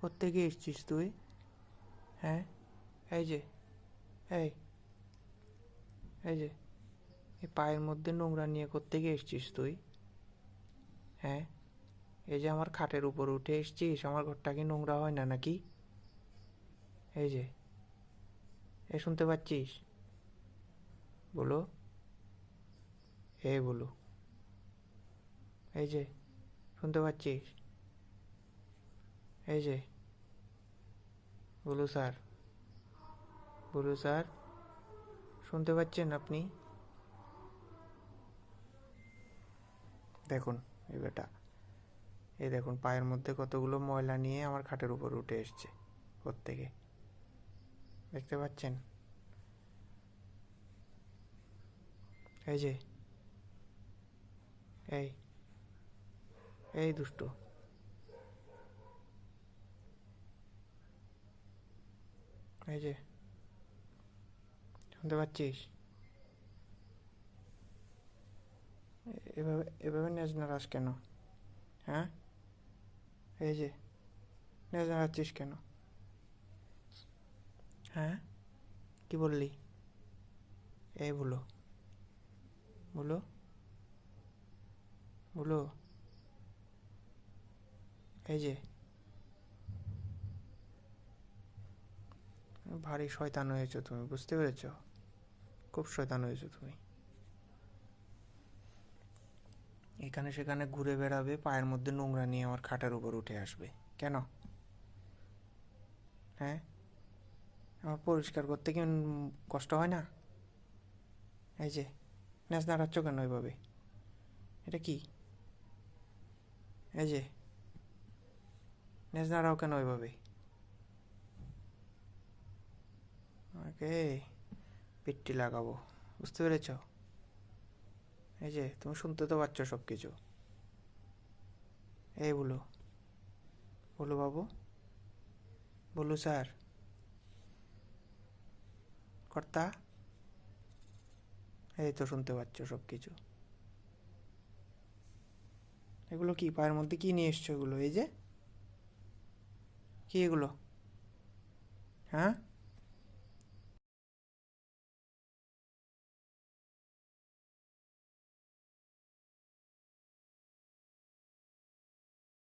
কোত্থেকে এসছিস তুই? হ্যাঁ, এই যে, এই এই যে, এই পায়ের মধ্যে নোংরা নিয়ে কোত্থেকে এসছিস তুই? হ্যাঁ, এই যে আমার খাটের উপর উঠে এসছিস, আমার ঘরটা কি নোংরা হয় না নাকি? এই যে, এ শুনতে পাচ্ছিস? বলো, বলো, এই যে, শুনতে পাচ্ছিস? এই যে, বলো স্যার, বলো স্যার, শুনতে পাচ্ছেন আপনি? দেখুন, এই বেটা, এই দেখুন পায়ের মধ্যে কতগুলো ময়লা নিয়ে আমার খাটের উপর উঠে এসছে কোত্থেকে, দেখতে পাচ্ছেন? এই যে, এই এই দুষ্টু, এই যে, শুনতে পাচ্ছিস? এভাবে এভাবে নেজ নাড়াস কেন? হ্যাঁ, এই যে, নেজ নাড়াচ্ছিস কেন? হ্যাঁ, কি বললি? এই বলো, বলো, বলো, এই যে, ভারী শয়তান হয়েছো তুমি, বুঝতে পেরেছো? খুব শয়তান হয়েছো তুমি। এখানে সেখানে ঘুরে বেড়াবে, পায়ের মধ্যে নোংরা নিয়ে আমার খাটের উপর উঠে আসবে কেন? হ্যাঁ, আমার পরিষ্কার করতে কি কষ্ট হয় না? এই যে, ন্যাস নাড়াচ্ছ কেন এভাবে? এটা কি? এই যে, ন্যাস নাড়াও কেন এভাবে? ওকে, পিট্টি লাগাবো, বুঝতে পেরেছ? এই যে, তুমি শুনতে তো পাচ্ছ সব কিছু। এই বলো, বলো বাবু, বলো স্যার, কর্তা, এই তো শুনতে পাচ্ছ সব কিছু। এগুলো কি পায়ের মধ্যে কি নিয়ে এসছো এগুলো? এই যে, কি এগুলো? হ্যাঁ,